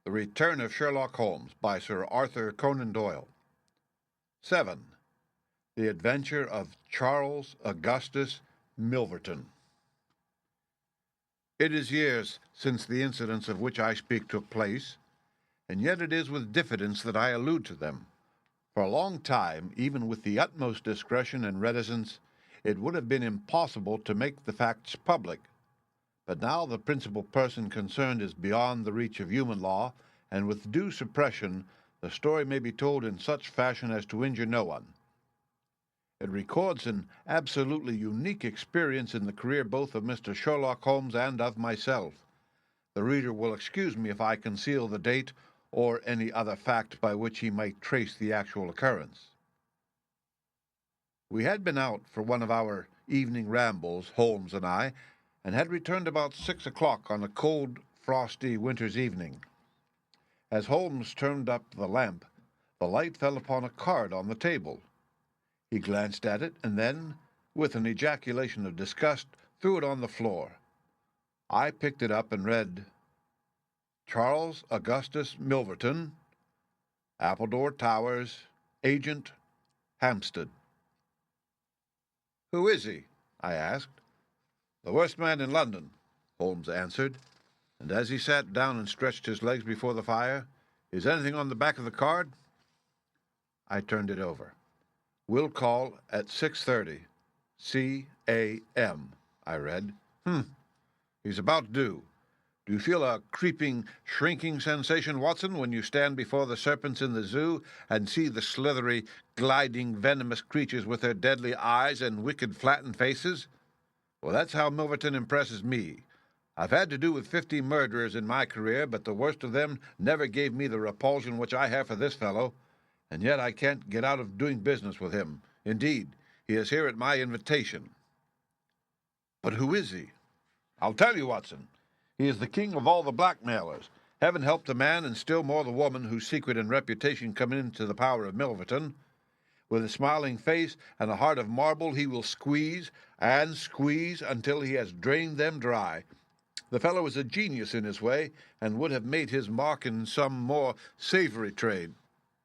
The Return of Sherlock Holmes by Sir Arthur Conan Doyle. 7. The Adventure of Charles Augustus Milverton. It is years since the incidents of which I speak took place, and yet it is with diffidence that I allude to them. For a long time, even with the utmost discretion and reticence, it would have been impossible to make the facts public. But now the principal person concerned is beyond the reach of human law, and with due suppression the story may be told in such fashion as to injure no one. It records an absolutely unique experience in the career both of Mr. Sherlock Holmes and of myself. The reader will excuse me if I conceal the date or any other fact by which he might trace the actual occurrence. We had been out for one of our evening rambles, Holmes and I, and had returned about 6 o'clock on a cold, frosty winter's evening. As Holmes turned up the lamp, the light fell upon a card on the table. He glanced at it, and then, with an ejaculation of disgust, threw it on the floor. I picked it up and read, Charles Augustus Milverton, Appledore Towers, Agent, Hampstead. "Who is he?" I asked. "The worst man in London," Holmes answered, and as he sat down and stretched his legs before the fire, "Is anything on the back of the card?" I turned it over. "Will call at 6:30, C.A.M., I read. He's about due. Do you feel a creeping, shrinking sensation, Watson, when you stand before the serpents in the zoo and see the slithery, gliding, venomous creatures with their deadly eyes and wicked, flattened faces? Well, that's how Milverton impresses me. I've had to do with 50 murderers in my career, but the worst of them never gave me the repulsion which I have for this fellow, and yet I can't get out of doing business with him. Indeed, he is here at my invitation." "But who is he?" "I'll tell you, Watson. He is the king of all the blackmailers. Heaven help the man, and still more the woman, whose secret and reputation come into the power of Milverton. With a smiling face and a heart of marble, he will squeeze and squeeze until he has drained them dry. The fellow is a genius in his way, and would have made his mark in some more savory trade.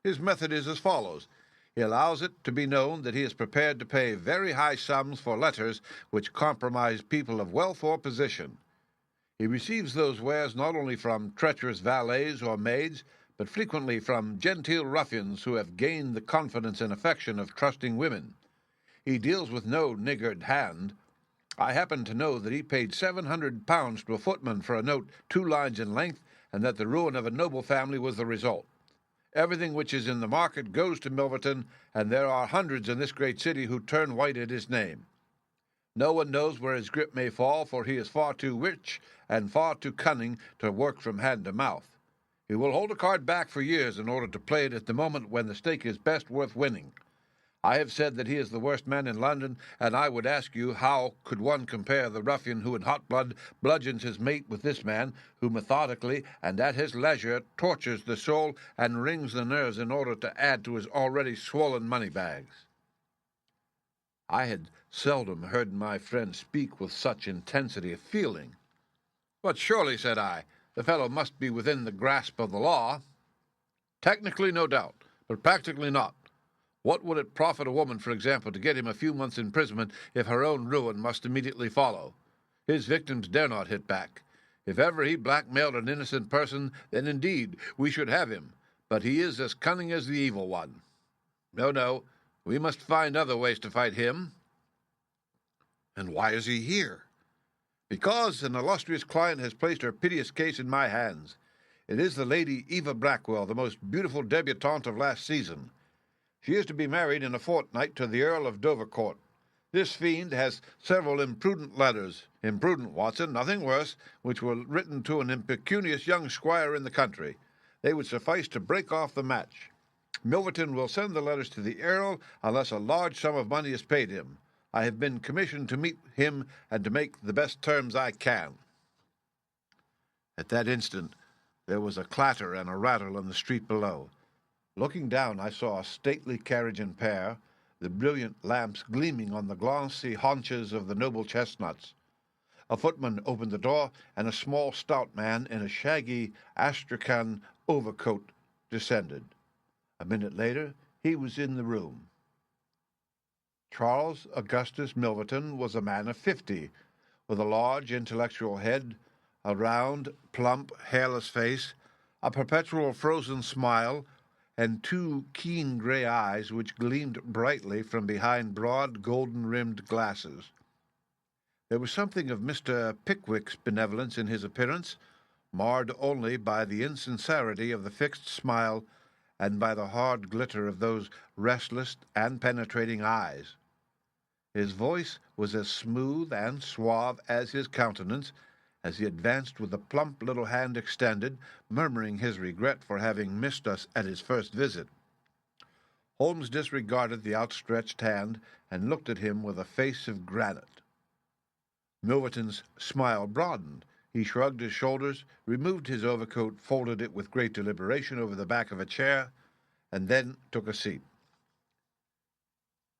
His method is as follows. He allows it to be known that he is prepared to pay very high sums for letters which compromise people of wealth or position. He receives those wares not only from treacherous valets or maids, but frequently from genteel ruffians who have gained the confidence and affection of trusting women. He deals with no niggard hand. I happen to know that he paid £700 to a footman for a note 2 lines in length, and that the ruin of a noble family was the result. Everything which is in the market goes to Milverton, and there are hundreds in this great city who turn white at his name. No one knows where his grip may fall, for he is far too rich and far too cunning to work from hand to mouth. He will hold a card back for years in order to play it at the moment when the stake is best worth winning. I have said that he is the worst man in London, and I would ask you how could one compare the ruffian who in hot blood bludgeons his mate with this man, who methodically and at his leisure tortures the soul and wrings the nerves in order to add to his already swollen money bags?" I had seldom heard my friend speak with such intensity of feeling. "But surely," said I, "the fellow must be within the grasp of the law." "Technically, no doubt, but practically not. What would it profit a woman, for example, to get him a few months' imprisonment if her own ruin must immediately follow? His victims dare not hit back. If ever he blackmailed an innocent person, then indeed we should have him, but he is as cunning as the evil one. No, we must find other ways to fight him." "And why is he here?" "Because an illustrious client has placed her piteous case in my hands. It is the Lady Eva Blackwell, the most beautiful debutante of last season. She is to be married in a fortnight to the Earl of Dovercourt. This fiend has several imprudent letters, imprudent, Watson, nothing worse, which were written to an impecunious young squire in the country. They would suffice to break off the match. Milverton will send the letters to the Earl unless a large sum of money is paid him. I have been commissioned to meet him and to make the best terms I can." At that instant there was a clatter and a rattle in the street below. Looking down, I saw a stately carriage and pair, the brilliant lamps gleaming on the glossy haunches of the noble chestnuts. A footman opened the door, and a small, stout man in a shaggy astrakhan overcoat descended. A minute later, he was in the room. Charles Augustus Milverton was a man of 50, with a large intellectual head, a round, plump, hairless face, a perpetual frozen smile, and two keen gray eyes which gleamed brightly from behind broad, golden-rimmed glasses. There was something of Mr. Pickwick's benevolence in his appearance, marred only by the insincerity of the fixed smile and by the hard glitter of those restless and penetrating eyes. His voice was as smooth and suave as his countenance, as he advanced with a plump little hand extended, murmuring his regret for having missed us at his first visit. Holmes disregarded the outstretched hand and looked at him with a face of granite. Milverton's smile broadened. He shrugged his shoulders, removed his overcoat, folded it with great deliberation over the back of a chair, and then took a seat.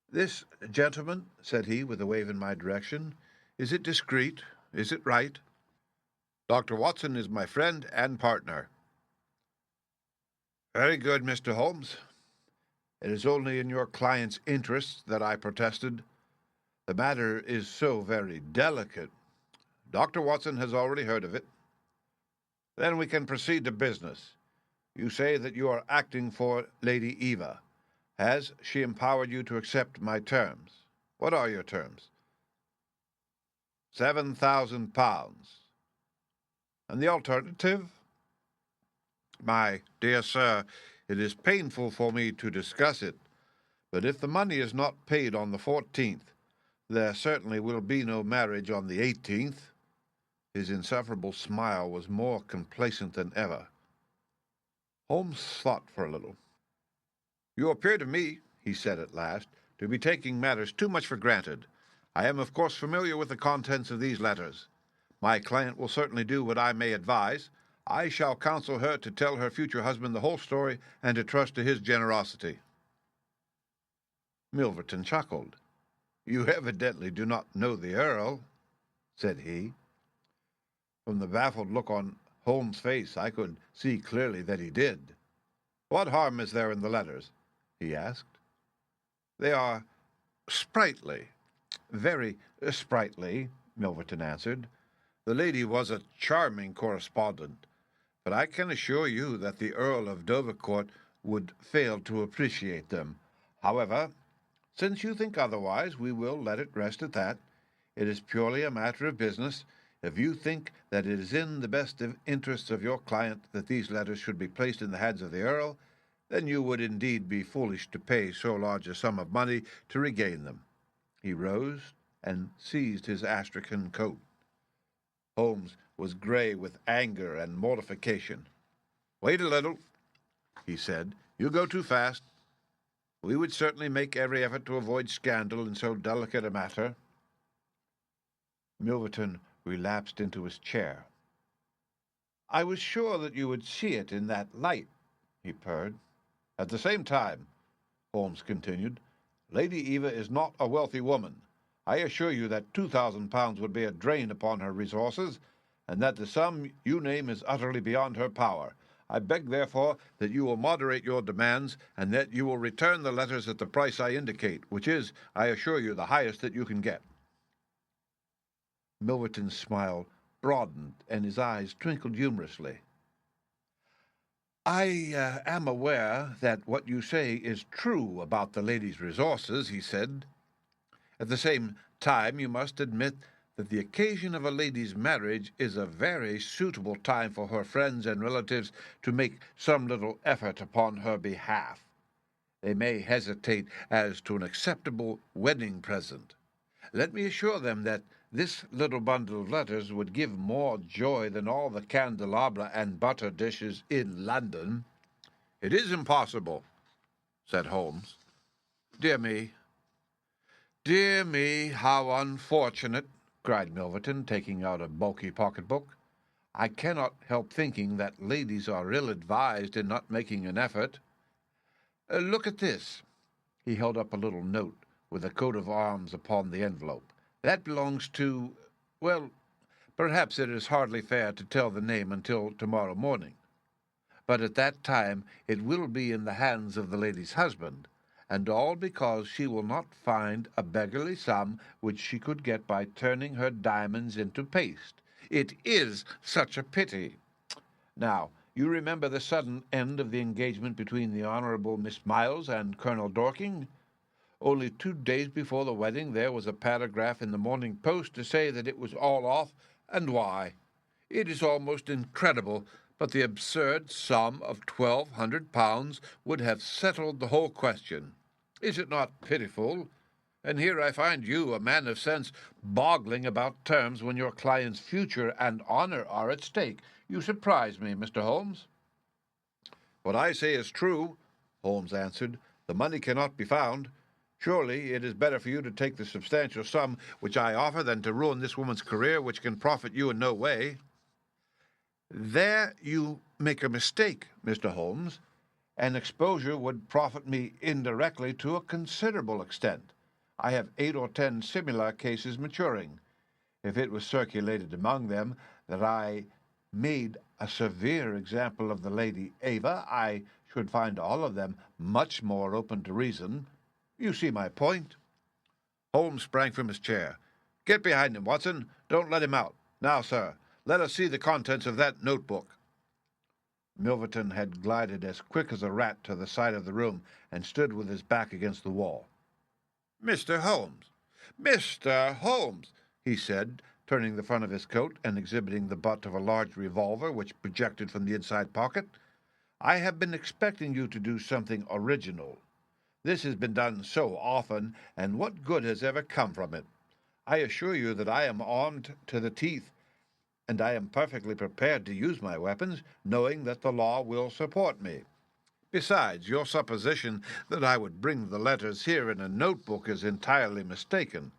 "This, gentleman," said he, with a wave in my direction, "is it discreet? Is it right?" "Dr. Watson is my friend and partner." "Very good, Mr. Holmes. It is only in your client's interests that I protested. The matter is so very delicate. Dr. Watson has already heard of it. Then we can proceed to business. You say that you are acting for Lady Eva. Has she empowered you to accept my terms? What are your terms?" £7,000. "And the alternative?" "My dear sir, it is painful for me to discuss it, but if the money is not paid on the 14th, there certainly will be no marriage on the 18th. His insufferable smile was more complacent than ever. Holmes thought for a little. "You appear to me," he said at last, "to be taking matters too much for granted. I am, of course, familiar with the contents of these letters. My client will certainly do what I may advise. I shall counsel her to tell her future husband the whole story and to trust to his generosity." Milverton chuckled. "You evidently do not know the Earl," said he. From the baffled look on Holmes' face, I could see clearly that he did. "What harm is there in the letters?" he asked. "They are sprightly, very sprightly," Milverton answered. "The lady was a charming correspondent, but I can assure you that the Earl of Dovercourt would fail to appreciate them. However, since you think otherwise, we will let it rest at that. It is purely a matter of business. If you think that it is in the best interests of your client that these letters should be placed in the hands of the Earl, then you would indeed be foolish to pay so large a sum of money to regain them." He rose and seized his astrakhan coat. Holmes was gray with anger and mortification. "Wait a little," he said. "You go too fast. We would certainly make every effort to avoid scandal in so delicate a matter." Milverton relapsed into his chair. "I was sure that you would see it in that light," he purred. "At the same time," Holmes continued, "Lady Eva is not a wealthy woman. I assure you that £2,000 would be a drain upon her resources, and that the sum you name is utterly beyond her power. I beg, therefore, that you will moderate your demands, and that you will return the letters at the price I indicate, which is, I assure you, the highest that you can get." Milverton's smile broadened, and his eyes twinkled humorously. "I am aware that what you say is true about the lady's resources," he said. "At the same time, you must admit that the occasion of a lady's marriage is a very suitable time for her friends and relatives to make some little effort upon her behalf. They may hesitate as to an acceptable wedding present. Let me assure them that this little bundle of letters would give more joy than all the candelabra and butter dishes in London." "It is impossible," said Holmes. "Dear me, dear me, how unfortunate," cried Milverton, taking out a bulky pocketbook. "I cannot help thinking that ladies are ill-advised in not making an effort. Look at this." He held up a little note with a coat of arms upon the envelope. "That belongs to, well, Perhaps it is hardly fair to tell the name until tomorrow morning. But at that time it will be in the hands of the lady's husband, and all because she will not find a beggarly sum which she could get by turning her diamonds into paste. It is such a pity. Now, you remember the sudden end of the engagement between the Honourable Miss Miles and Colonel Dorking? Only 2 days before the wedding there was a paragraph in the Morning Post to say that it was all off, and why. It is almost incredible, but the absurd sum of £1,200 would have settled the whole question. Is it not pitiful? And here I find you, a man of sense, boggling about terms when your client's future and honour are at stake. You surprise me, Mr. Holmes. What I say is true, Holmes answered. The money cannot be found. Surely it is better for you to take the substantial sum which I offer than to ruin this woman's career, which can profit you in no way. There you make a mistake, Mr. Holmes. An exposure would profit me indirectly to a considerable extent. I have 8 or 10 similar cases maturing. If it was circulated among them that I made a severe example of the Lady Ava, I should find all of them much more open to reason. You see my point. Holmes sprang from his chair. Get behind him, Watson. Don't let him out. Now, sir, let us see the contents of that notebook. Milverton had glided as quick as a rat to the side of the room and stood with his back against the wall. Mr. Holmes! Mr. Holmes! He said, turning the front of his coat and exhibiting the butt of a large revolver which projected from the inside pocket. I have been expecting you to do something original. This has been done so often, and what good has ever come from it? I assure you that I am armed to the teeth, and I am perfectly prepared to use my weapons, knowing that the law will support me. Besides, your supposition that I would bring the letters here in a notebook is entirely mistaken.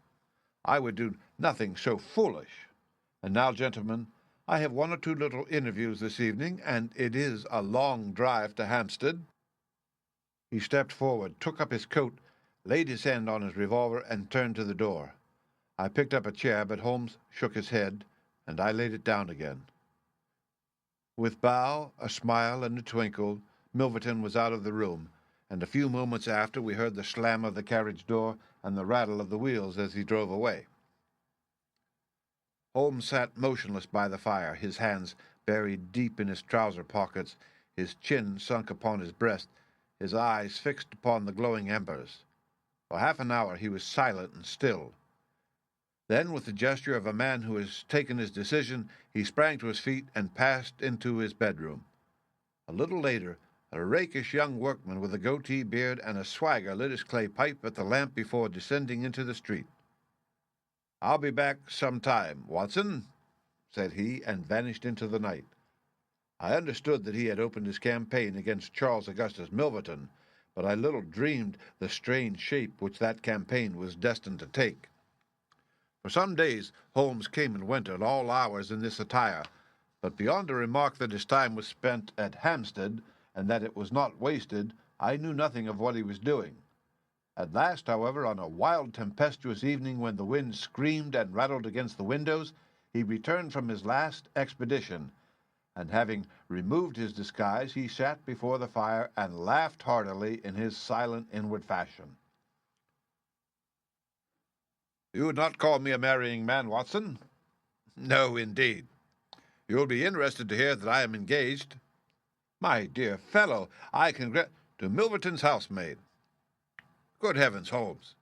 I would do nothing so foolish. And now, gentlemen, I have 1 or 2 little interviews this evening, and it is a long drive to Hampstead. He stepped forward, took up his coat, laid his hand on his revolver, and turned to the door. I picked up a chair, but Holmes shook his head, and I laid it down again. With bow, a smile, and a twinkle, Milverton was out of the room, and a few moments after we heard the slam of the carriage door and the rattle of the wheels as he drove away. Holmes sat motionless by the fire, his hands buried deep in his trouser pockets, his chin sunk upon his breast, his eyes fixed upon the glowing embers. For half an hour he was silent and still. Then, with the gesture of a man who has taken his decision, he sprang to his feet and passed into his bedroom. A little later, a rakish young workman with a goatee beard and a swagger lit his clay pipe at the lamp before descending into the street. "I'll be back some time, Watson," said he, and vanished into the night. I understood that he had opened his campaign against Charles Augustus Milverton, but I little dreamed the strange shape which that campaign was destined to take. For some days Holmes came and went at all hours in this attire, but beyond a remark that his time was spent at Hampstead, and that it was not wasted, I knew nothing of what he was doing. At last, however, on a wild, tempestuous evening when the wind screamed and rattled against the windows, he returned from his last expedition, and having removed his disguise, he sat before the fire and laughed heartily in his silent inward fashion. "You would not call me a marrying man, Watson?" "No, indeed." "You will be interested to hear that I am engaged." "My dear fellow, I to Milverton's housemaid." "Good heavens, Holmes!"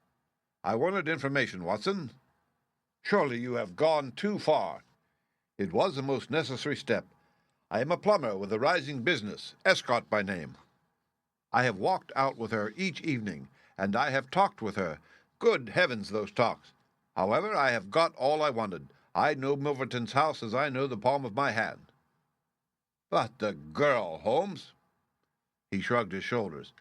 "I wanted information, Watson." "Surely you have gone too far." "It was a most necessary step. I am a plumber with a rising business, Escott by name. I have walked out with her each evening, and I have talked with her. Good heavens, those talks! However, I have got all I wanted. I know Milverton's house as I know the palm of my hand." "But the girl, Holmes?" He shrugged his shoulders.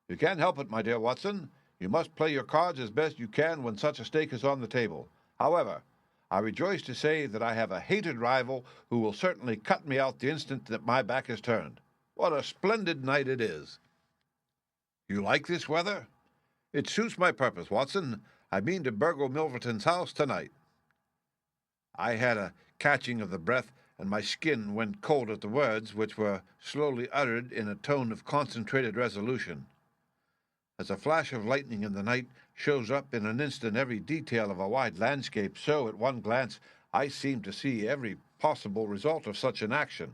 "You can't help it, my dear Watson. You must play your cards as best you can when such a stake is on the table. However, I rejoice to say that I have a hated rival who will certainly cut me out the instant that my back is turned. What a splendid night it is!" "You like this weather?" "It suits my purpose, Watson. I mean to burgle Milverton's house tonight." I had a catching of the breath, and my skin went cold at the words, which were slowly uttered in a tone of concentrated resolution. As a flash of lightning in the night shows up in an instant every detail of a wide landscape, so, at one glance, I seemed to see every possible result of such an action.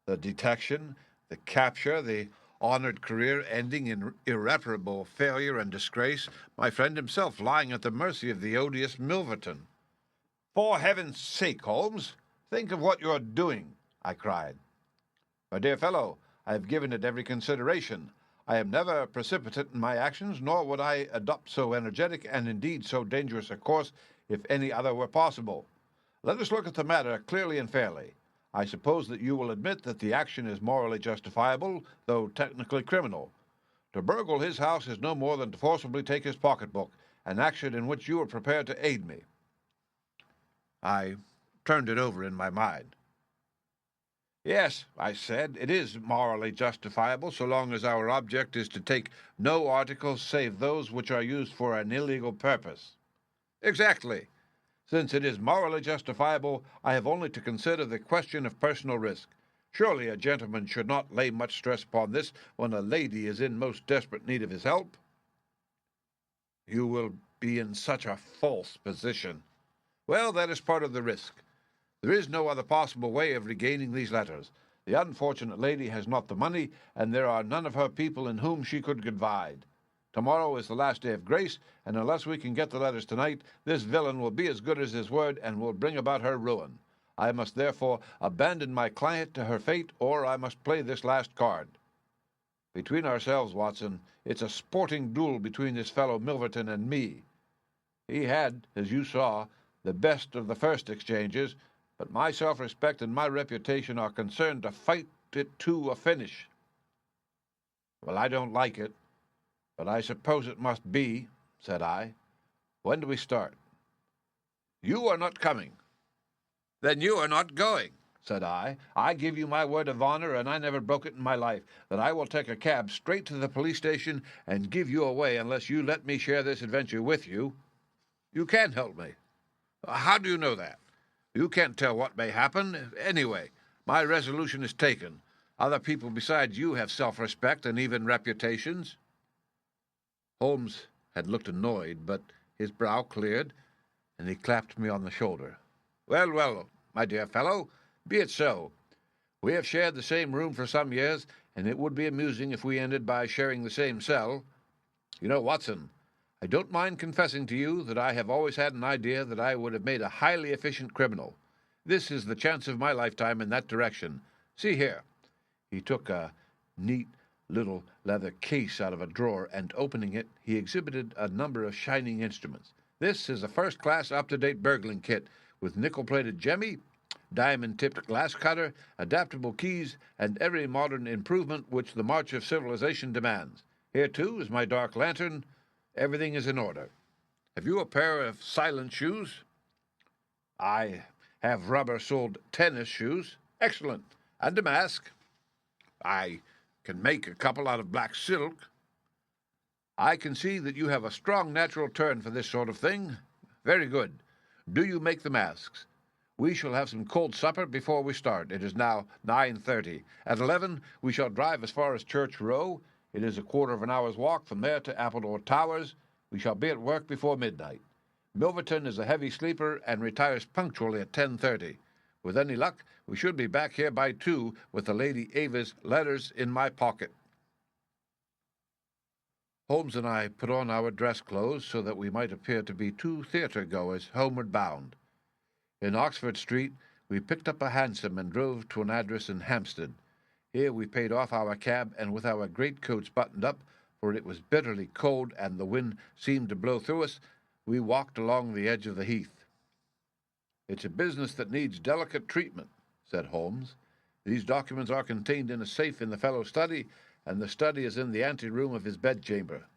The detection, the capture, the honored career ending in irreparable failure and disgrace, my friend himself lying at the mercy of the odious Milverton. "For heaven's sake, Holmes, think of what you're doing," I cried. "My dear fellow, I have given it every consideration. I am never precipitate in my actions, nor would I adopt so energetic and indeed so dangerous a course if any other were possible. Let us look at the matter clearly and fairly. I suppose that you will admit that the action is morally justifiable, though technically criminal. To burgle his house is no more than to forcibly take his pocketbook, an action in which you are prepared to aid me." I turned it over in my mind. "Yes," I said, "it is morally justifiable so long as our object is to take no articles save those which are used for an illegal purpose." "Exactly. Since it is morally justifiable, I have only to consider the question of personal risk. Surely a gentleman should not lay much stress upon this when a lady is in most desperate need of his help." "You will be in such a false position." "Well, that is part of the risk. There is no other possible way of regaining these letters. The unfortunate lady has not the money, and there are none of her people in whom she could confide. Tomorrow is the last day of grace, and unless we can get the letters tonight, this villain will be as good as his word and will bring about her ruin. I must therefore abandon my client to her fate, or I must play this last card. Between ourselves, Watson, it's a sporting duel between this fellow Milverton and me. He had, as you saw, the best of the first exchanges, but my self-respect and my reputation are concerned to fight it to a finish." "Well, I don't like it, but I suppose it must be," said I. "When do we start?" "You are not coming." "Then you are not going," said I. "I give you my word of honor, and I never broke it in my life, that I will take a cab straight to the police station and give you away unless you let me share this adventure with you." "You can help me." "How do you know that?" "You can't tell what may happen. Anyway, my resolution is taken. Other people besides you have self-respect and even reputations." Holmes had looked annoyed, but his brow cleared, and he clapped me on the shoulder. "Well, well, my dear fellow, be it so. We have shared the same room for some years, and it would be amusing if we ended by sharing the same cell. You know, Watson, I don't mind confessing to you that I have always had an idea that I would have made a highly efficient criminal. This is the chance of my lifetime in that direction. See here." He took a neat little leather case out of a drawer, and opening it, he exhibited a number of shining instruments. "This is a first-class, up-to-date burgling kit, with nickel-plated jemmy, diamond-tipped glass cutter, adaptable keys, and every modern improvement which the march of civilization demands. Here, too, is my dark lantern. Everything is in order. Have you a pair of silent shoes?" "I have rubber-soled tennis shoes." "Excellent. And a mask?" "I can make a couple out of black silk." "I can see that you have a strong natural turn for this sort of thing. Very good. Do you make the masks. We shall have some cold supper before we start. It is now 9:30. At 11 we shall drive as far as Church Row. It is a quarter of an hour's walk from there to Appledore Towers. We shall be at work before midnight. Milverton is a heavy sleeper and retires punctually at 10:30. With any luck, we should be back here by 2 with the Lady Ava's letters in my pocket." Holmes and I put on our dress clothes so that we might appear to be two theatre-goers homeward bound. In Oxford Street, we picked up a hansom and drove to an address in Hampstead. Here we paid off our cab, and with our greatcoats buttoned up, for it was bitterly cold and the wind seemed to blow through us, we walked along the edge of the heath. "It's a business that needs delicate treatment," said Holmes. "These documents are contained in a safe in the fellow's study, and the study is in the ante-room of his bedchamber.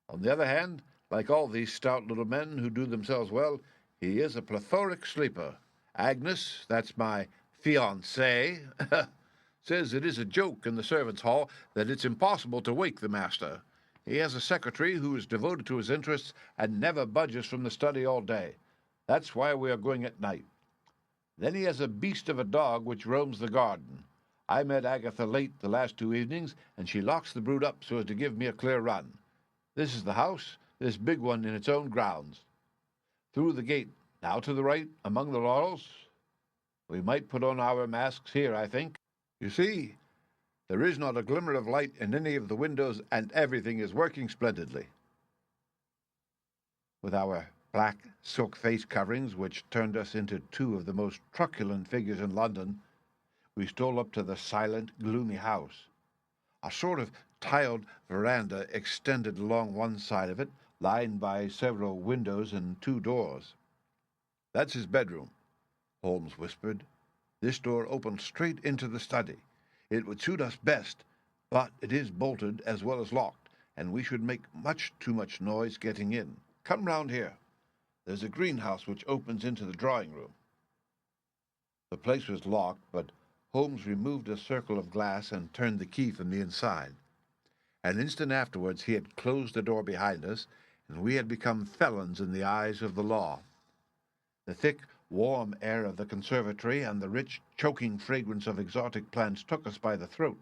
On the other hand, like all these stout little men who do themselves well, he is a plethoric sleeper. Agnes, that's my fiancée, says it is a joke in the servants' hall that it's impossible to wake the master. He has a secretary who is devoted to his interests and never budges from the study all day. That's why we are going at night. Then he has a beast of a dog which roams the garden. I met Agatha late the last 2 evenings, and she locks the brute up so as to give me a clear run. This is the house, this big one in its own grounds. Through the gate, now to the right, among the laurels. We might put on our masks here, I think. You see, there is not a glimmer of light in any of the windows, and everything is working splendidly. With our black silk face coverings, which turned us into two of the most truculent figures in London, we stole up to the silent, gloomy house. A sort of tiled veranda extended along one side of it, lined by several windows and 2 doors. That's his bedroom, Holmes whispered. This door opens straight into the study. It would suit us best, but it is bolted as well as locked, and we should make much too much noise getting in. Come round here. There's a greenhouse which opens into the drawing room. The place was locked, but Holmes removed a circle of glass and turned the key from the inside. An instant afterwards he had closed the door behind us, and we had become felons in the eyes of the law. The thick, warm air of the conservatory and the rich, choking fragrance of exotic plants took us by the throat.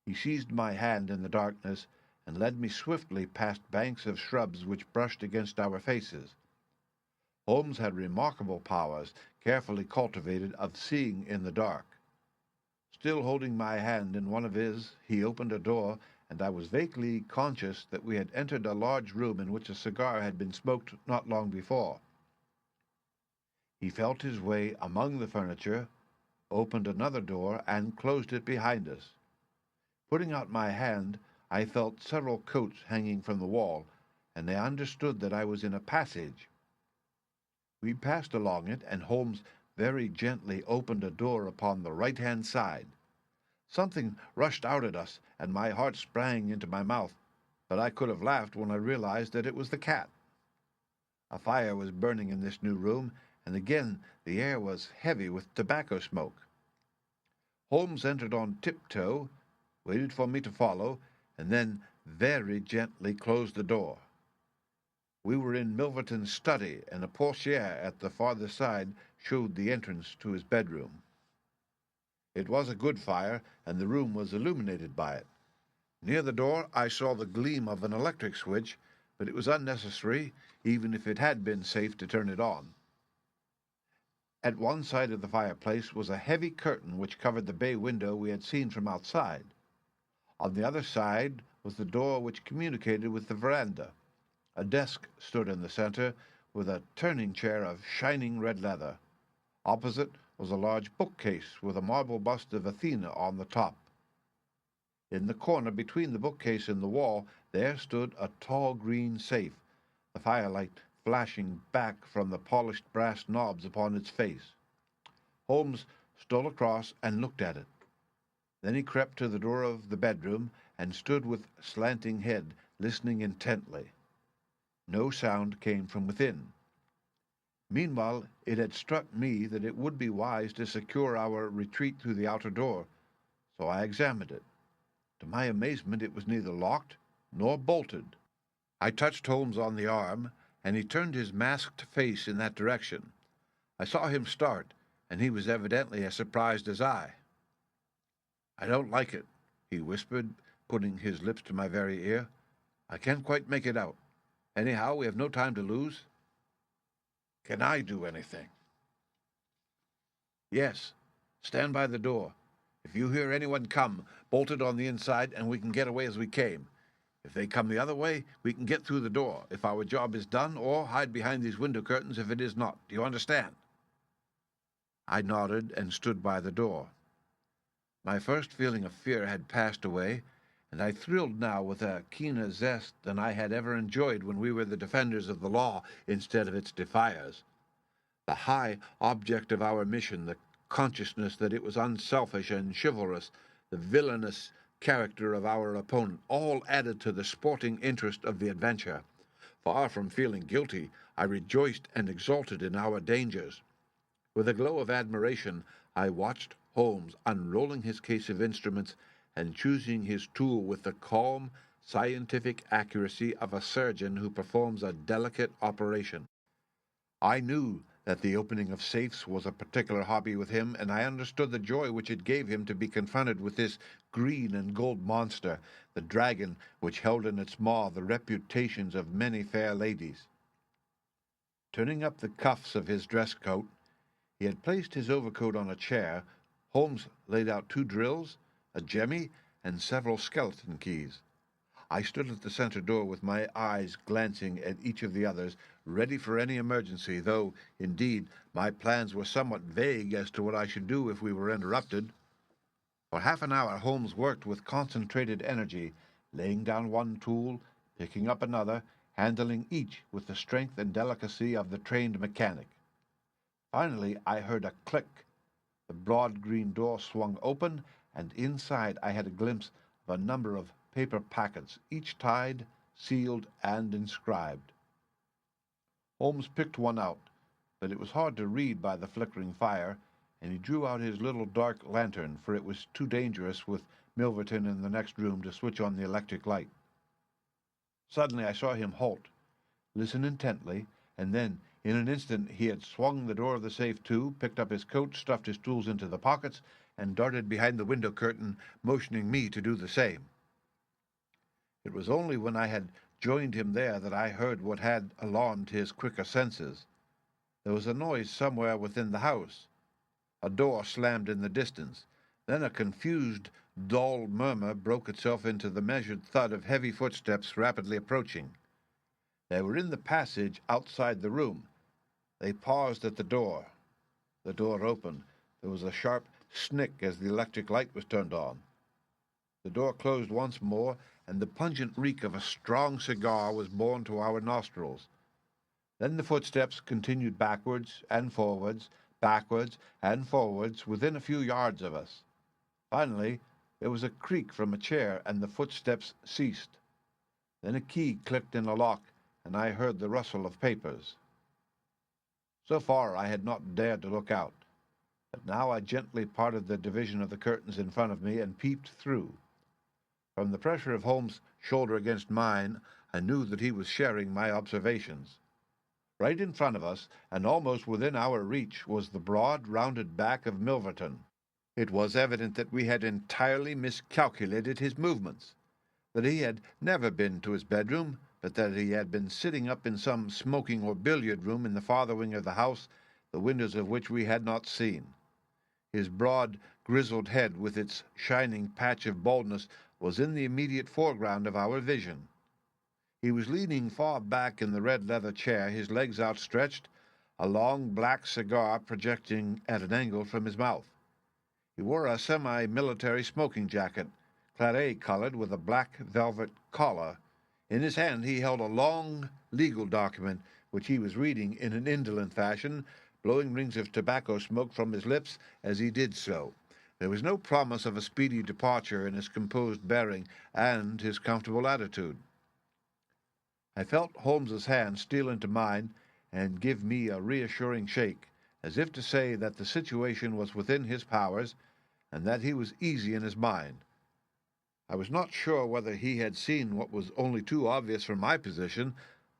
He seized my hand in the darkness and led me swiftly past banks of shrubs which brushed against our faces. Holmes had remarkable powers, carefully cultivated, of seeing in the dark. Still holding my hand in one of his, he opened a door, and I was vaguely conscious that we had entered a large room in which a cigar had been smoked not long before. He felt his way among the furniture, opened another door, and closed it behind us. Putting out my hand, I felt several coats hanging from the wall, and I understood that I was in a passage. We passed along it, and Holmes very gently opened a door upon the right-hand side. Something rushed out at us, and my heart sprang into my mouth, but I could have laughed when I realized that it was the cat. A fire was burning in this new room, and again the air was heavy with tobacco smoke. Holmes entered on tiptoe, waited for me to follow, and then very gently closed the door. We were in Milverton's study, and a portière at the farther side showed the entrance to his bedroom. It was a good fire, and the room was illuminated by it. Near the door I saw the gleam of an electric switch, but it was unnecessary, even if it had been safe to turn it on. At one side of the fireplace was a heavy curtain which covered the bay window we had seen from outside. On the other side was the door which communicated with the veranda. A desk stood in the center, with a turning chair of shining red leather. Opposite was a large bookcase with a marble bust of Athena on the top. In the corner between the bookcase and the wall there stood a tall green safe, the firelight flashing back from the polished brass knobs upon its face. Holmes stole across and looked at it. Then he crept to the door of the bedroom and stood with slanting head, listening intently. No sound came from within. Meanwhile, it had struck me that it would be wise to secure our retreat through the outer door, so I examined it. To my amazement, it was neither locked nor bolted. I touched Holmes on the arm, and he turned his masked face in that direction. I saw him start, and he was evidently as surprised as I. "I don't like it," he whispered, putting his lips to my very ear. "I can't quite make it out. Anyhow, we have no time to lose." "Can I do anything?" "Yes. Stand by the door. If you hear anyone come, bolt it on the inside, and we can get away as we came. If they come the other way, we can get through the door, if our job is done, or hide behind these window curtains if it is not. Do you understand?" I nodded and stood by the door. My first feeling of fear had passed away, and I thrilled now with a keener zest than I had ever enjoyed when we were the defenders of the law instead of its defiers. The high object of our mission, the consciousness that it was unselfish and chivalrous, the villainous character of our opponent, all added to the sporting interest of the adventure. Far from feeling guilty, I rejoiced and exulted in our dangers. With a glow of admiration, I watched Holmes unrolling his case of instruments and choosing his tool with the calm, scientific accuracy of a surgeon who performs a delicate operation. I knew that the opening of safes was a particular hobby with him, and I understood the joy which it gave him to be confronted with this green and gold monster, the dragon which held in its maw the reputations of many fair ladies. Turning up the cuffs of his dress coat, he had placed his overcoat on a chair. Holmes laid out 2 drills, a jemmy, and several skeleton keys. I stood at the center door with my eyes glancing at each of the others, ready for any emergency, though, indeed, my plans were somewhat vague as to what I should do if we were interrupted. For half an hour Holmes worked with concentrated energy, laying down one tool, picking up another, handling each with the strength and delicacy of the trained mechanic. Finally I heard a click. The broad green door swung open, and inside I had a glimpse of a number of paper packets, each tied, sealed, and inscribed. Holmes picked one out, but it was hard to read by the flickering fire, and he drew out his little dark lantern, for it was too dangerous with Milverton in the next room to switch on the electric light. Suddenly I saw him halt, listen intently, and then, in an instant, he had swung the door of the safe to, picked up his coat, stuffed his tools into the pockets, and darted behind the window curtain, motioning me to do the same. It was only when I had joined him there that I heard what had alarmed his quicker senses. There was a noise somewhere within the house. A door slammed in the distance. Then a confused, dull murmur broke itself into the measured thud of heavy footsteps rapidly approaching. They were in the passage outside the room. They paused at the door. The door opened. There was a sharp snick as the electric light was turned on. The door closed once more, and the pungent reek of a strong cigar was borne to our nostrils. Then the footsteps continued backwards, and forwards, within a few yards of us. Finally, there was a creak from a chair, and the footsteps ceased. Then a key clicked in a lock, and I heard the rustle of papers. So far I had not dared to look out, but now I gently parted the division of the curtains in front of me and peeped through. From the pressure of Holmes' shoulder against mine, I knew that he was sharing my observations. Right in front of us, and almost within our reach, was the broad, rounded back of Milverton. It was evident that we had entirely miscalculated his movements, that he had never been to his bedroom, but that he had been sitting up in some smoking or billiard room in the farther wing of the house, the windows of which we had not seen. His broad, grizzled head, with its shining patch of baldness, was in the immediate foreground of our vision. He was leaning far back in the red leather chair, his legs outstretched, a long black cigar projecting at an angle from his mouth. He wore a semi-military smoking jacket, claret-colored, with a black velvet collar. In his hand he held a long legal document, which he was reading in an indolent fashion, blowing rings of tobacco smoke from his lips as he did so. There was no promise of a speedy departure in his composed bearing and his comfortable attitude. I felt Holmes's hand steal into mine and give me a reassuring shake, as if to say that the situation was within his powers and that he was easy in his mind. I was not sure whether he had seen what was only too obvious from my position,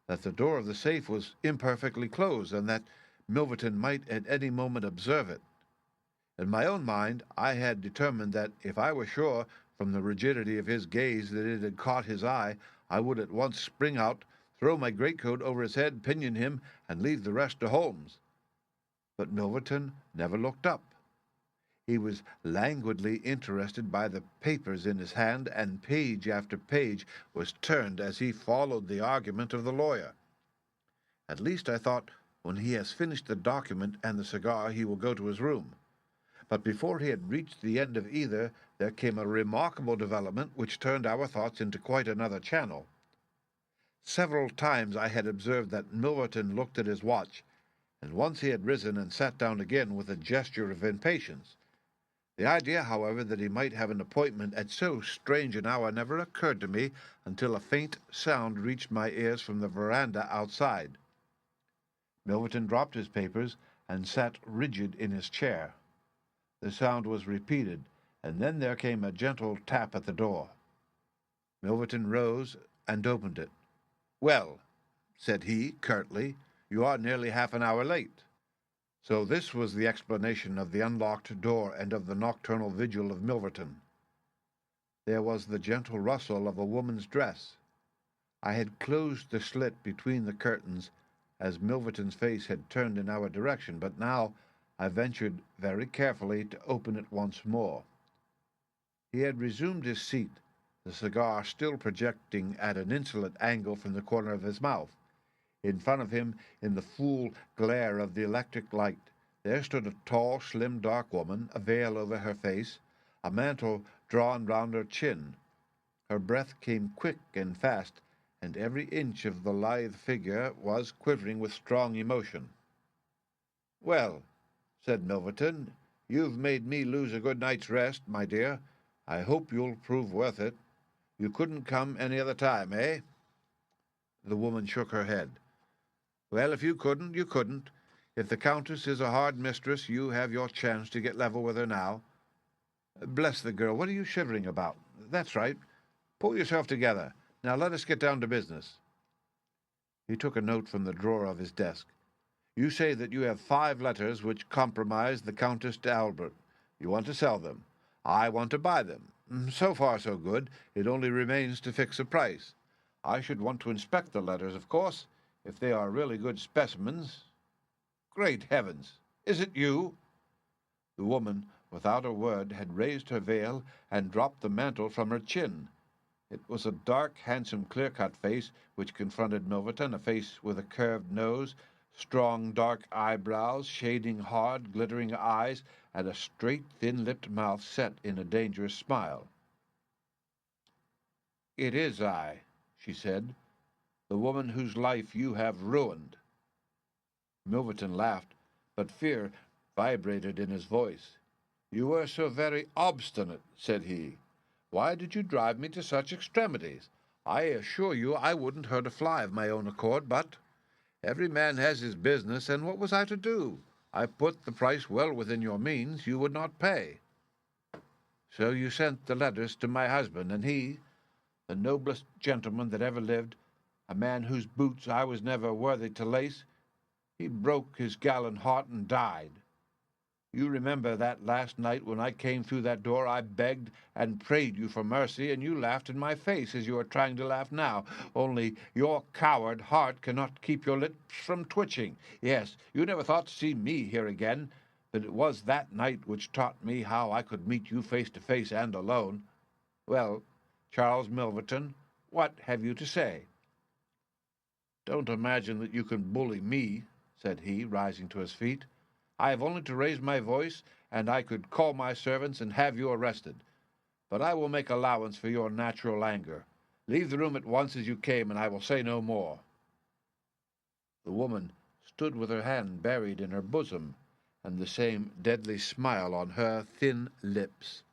that the door of the safe was imperfectly closed and that Milverton might at any moment observe it. In my own mind, I had determined that if I were sure from the rigidity of his gaze that it had caught his eye, I would at once spring out, throw my greatcoat over his head, pinion him, and leave the rest to Holmes. But Milverton never looked up. He was languidly interested by the papers in his hand, and page after page was turned as he followed the argument of the lawyer. At least, I thought, when he has finished the document and the cigar, he will go to his room. But before he had reached the end of either, there came a remarkable development which turned our thoughts into quite another channel. Several times I had observed that Milverton looked at his watch, and once he had risen and sat down again with a gesture of impatience. The idea, however, that he might have an appointment at so strange an hour never occurred to me until a faint sound reached my ears from the veranda outside. Milverton dropped his papers and sat rigid in his chair. The sound was repeated, and then there came a gentle tap at the door. Milverton rose and opened it. "Well," said he, curtly, "you are nearly half an hour late." So this was the explanation of the unlocked door and of the nocturnal vigil of Milverton. There was the gentle rustle of a woman's dress. I had closed the slit between the curtains as Milverton's face had turned in our direction, but now I ventured very carefully to open it once more. He had resumed his seat, the cigar still projecting at an insolent angle from the corner of his mouth. In front of him, in the full glare of the electric light, there stood a tall, slim, dark woman, a veil over her face, a mantle drawn round her chin. Her breath came quick and fast, and every inch of the lithe figure was quivering with strong emotion. "Well," said Milverton, "you've made me lose a good night's rest, my dear. I hope you'll prove worth it. You couldn't come any other time, eh?" The woman shook her head. "Well, if you couldn't, you couldn't. If the Countess is a hard mistress, you have your chance to get level with her now. Bless the girl, what are you shivering about? That's right. Pull yourself together. Now let us get down to business." He took a note from the drawer of his desk. "You say that you have 5 letters which compromise the Countess de Albert. You want to sell them. I want to buy them. So far, so good. It only remains to fix a price. I should want to inspect the letters, of course, if they are really good specimens. Great heavens! Is it you?" The woman, without a word, had raised her veil and dropped the mantle from her chin. It was a dark, handsome, clear-cut face which confronted Milverton, a face with a curved nose, strong, dark eyebrows, shading hard, glittering eyes, and a straight, thin-lipped mouth set in a dangerous smile. "It is I," she said, "the woman whose life you have ruined." Milverton laughed, but fear vibrated in his voice. "You were so very obstinate," said he. "Why did you drive me to such extremities? I assure you I wouldn't hurt a fly of my own accord, but every man has his business, and what was I to do? I put the price well within your means. You would not pay. So you sent the letters to my husband, and he, the noblest gentleman that ever lived, a man whose boots I was never worthy to lace, he broke his gallant heart and died. You remember that last night when I came through that door I begged and prayed you for mercy, and you laughed in my face as you are trying to laugh now, only your coward heart cannot keep your lips from twitching. Yes, you never thought to see me here again, but it was that night which taught me how I could meet you face to face and alone. Well, Charles Milverton, what have you to say?" "Don't imagine that you can bully me," said he, rising to his feet. "I have only to raise my voice, and I could call my servants and have you arrested. But I will make allowance for your natural anger. Leave the room at once as you came, and I will say no more." The woman stood with her hand buried in her bosom, and the same deadly smile on her thin lips.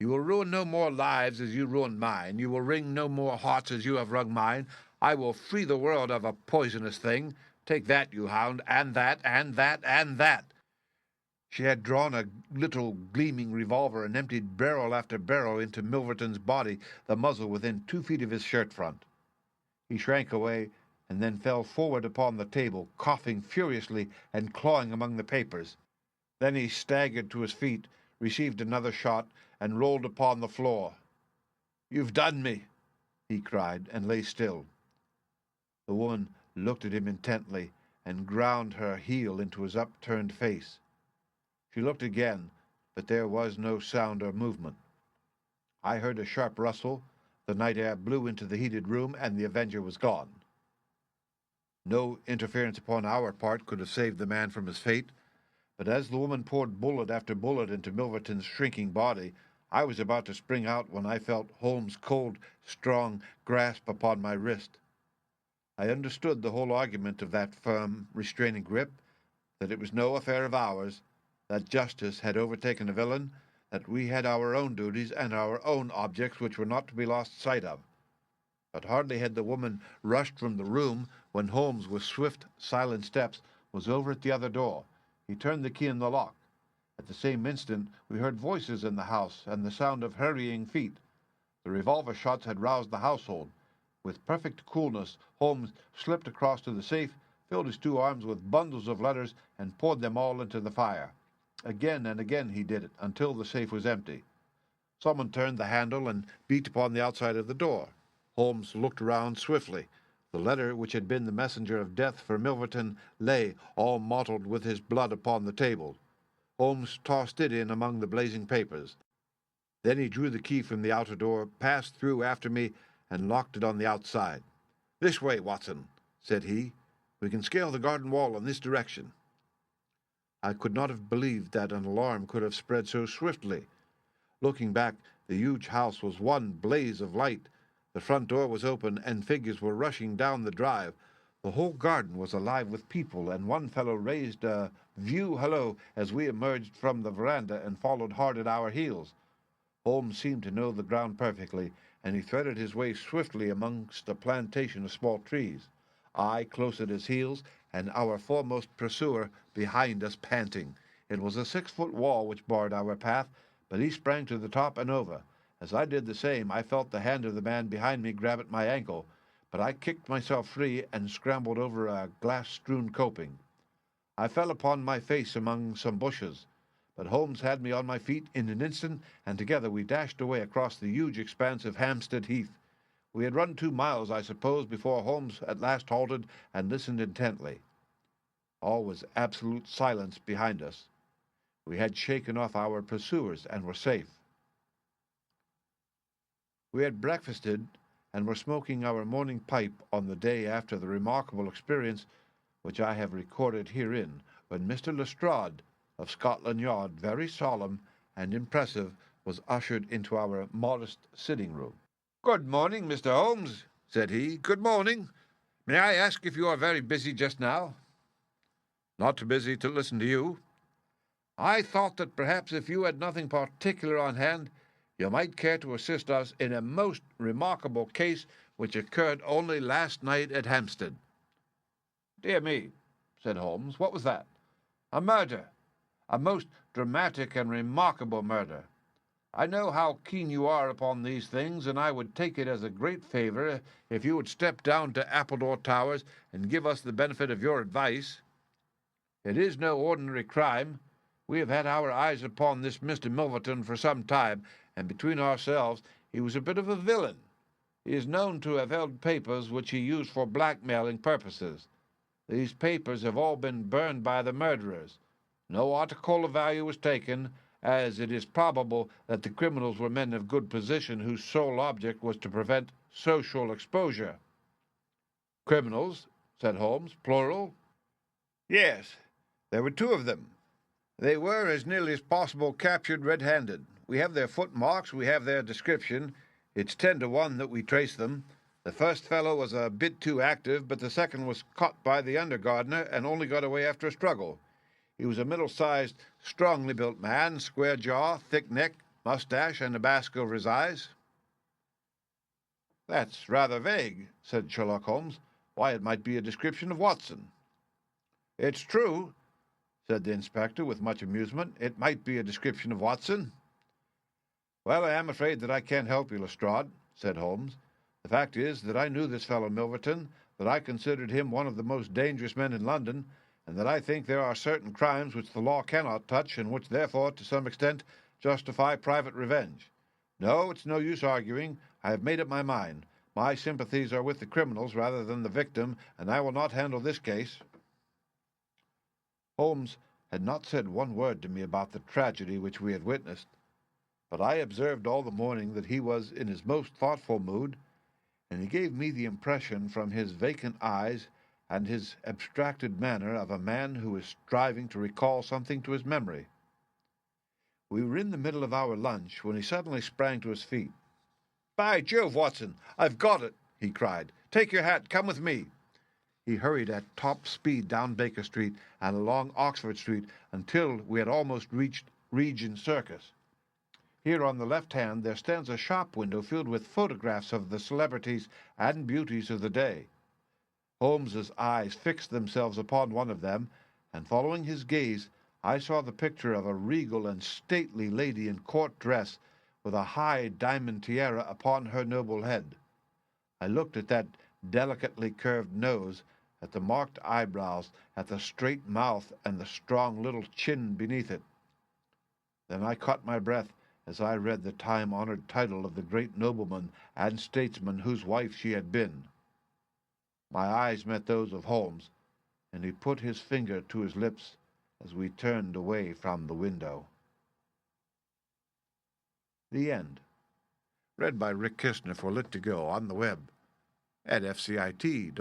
"You will ruin no more lives as you ruined mine. You will wring no more hearts as you have wrung mine. I will free the world of a poisonous thing. Take that, you hound, and that, and that, and that." She had drawn a little gleaming revolver and emptied barrel after barrel into Milverton's body, the muzzle within 2 feet of his shirt front. He shrank away and then fell forward upon the table, coughing furiously and clawing among the papers. Then he staggered to his feet, received another shot, and rolled upon the floor. "You've done me," he cried, and lay still. The woman looked at him intently and ground her heel into his upturned face. She looked again, but there was no sound or movement. I heard a sharp rustle, the night air blew into the heated room, and the avenger was gone. No interference upon our part could have saved the man from his fate, but as the woman poured bullet after bullet into Milverton's shrinking body, I was about to spring out when I felt Holmes' cold, strong grasp upon my wrist. I understood the whole argument of that firm, restraining grip, that it was no affair of ours, that justice had overtaken a villain, that we had our own duties and our own objects which were not to be lost sight of. But hardly had the woman rushed from the room when Holmes, with swift, silent steps, was over at the other door. He turned the key in the lock. At the same instant we heard voices in the house and the sound of hurrying feet. The revolver shots had roused the household. With perfect coolness, Holmes slipped across to the safe, filled his two arms with bundles of letters, and poured them all into the fire. Again and again he did it, until the safe was empty. Someone turned the handle and beat upon the outside of the door. Holmes looked around swiftly. The letter which had been the messenger of death for Milverton lay, all mottled with his blood, upon the table. Holmes tossed it in among the blazing papers. Then he drew the key from the outer door, passed through after me, and locked it on the outside. "This way, Watson," said he. "We can scale the garden wall in this direction." I could not have believed that an alarm could have spread so swiftly. Looking back, the huge house was one blaze of light. The front door was open, and figures were rushing down the drive. The whole garden was alive with people, and one fellow raised a view hallo as we emerged from the veranda and followed hard at our heels. Holmes seemed to know the ground perfectly, and he threaded his way swiftly amongst a plantation of small trees, I close at his heels, and our foremost pursuer behind us panting. It was a 6-foot wall which barred our path, but he sprang to the top and over. As I did the same, I felt the hand of the man behind me grab at my ankle, but I kicked myself free and scrambled over a glass-strewn coping. I fell upon my face among some bushes, but Holmes had me on my feet in an instant, and together we dashed away across the huge expanse of Hampstead Heath. We had run 2 miles, I suppose, before Holmes at last halted and listened intently. All was absolute silence behind us. We had shaken off our pursuers and were safe. We had breakfasted and were smoking our morning pipe on the day after the remarkable experience which I have recorded herein, when Mr. Lestrade of Scotland Yard, very solemn and impressive, was ushered into our modest sitting-room. "Good morning, Mr. Holmes," said he. "Good morning. May I ask if you are very busy just now?" "Not too busy to listen to you." "I thought that perhaps if you had nothing particular on hand, you might care to assist us in a most remarkable case which occurred only last night at Hampstead." "Dear me," said Holmes, "what was that?" "A murder. A most dramatic and remarkable murder. I know how keen you are upon these things, and I would take it as a great favor if you would step down to Appledore Towers and give us the benefit of your advice. It is no ordinary crime. We have had our eyes upon this Mr. Milverton for some time, and between ourselves, he was a bit of a villain. He is known to have held papers which he used for blackmailing purposes. These papers have all been burned by the murderers. No article of value was taken, as it is probable that the criminals were men of good position whose sole object was to prevent social exposure." "Criminals," said Holmes, "plural?" "Yes, there were 2 of them. They were, as nearly as possible, captured red-handed. We have their footmarks, we have their description. It's 10 to 1 that we trace them. The first fellow was a bit too active, but the second was caught by the under gardener and only got away after a struggle. He was a middle-sized, strongly built man, square jaw, thick neck, mustache, and a Baskervilles eyes." "That's rather vague," said Sherlock Holmes. "Why, it might be a description of Watson." "It's true," said the inspector with much amusement. "It might be a description of Watson." "Well, I am afraid that I can't help you, Lestrade," said Holmes. "The fact is that I knew this fellow Milverton, that I considered him one of the most dangerous men in London, and that I think there are certain crimes which the law cannot touch, and which therefore, to some extent, justify private revenge. No, it's no use arguing. I have made up my mind. My sympathies are with the criminals rather than the victim, and I will not handle this case." Holmes had not said one word to me about the tragedy which we had witnessed, but I observed all the morning that he was in his most thoughtful mood, and he gave me the impression from his vacant eyes and his abstracted manner of a man who is striving to recall something to his memory. We were in the middle of our lunch when he suddenly sprang to his feet. "By Jove, Watson, I've got it!" he cried. "Take your hat, come with me." He hurried at top speed down Baker Street and along Oxford Street until we had almost reached Regent Circus. Here on the left hand there stands a shop window filled with photographs of the celebrities and beauties of the day. Holmes's eyes fixed themselves upon one of them, and following his gaze, I saw the picture of a regal and stately lady in court dress, with a high diamond tiara upon her noble head. I looked at that delicately curved nose, at the marked eyebrows, at the straight mouth and the strong little chin beneath it. Then I caught my breath as I read the time-honored title of the great nobleman and statesman whose wife she had been. My eyes met those of Holmes, and he put his finger to his lips as we turned away from the window. The end. Read by Rick Kistner for Lit2Go on the web at fcit.usf.edu.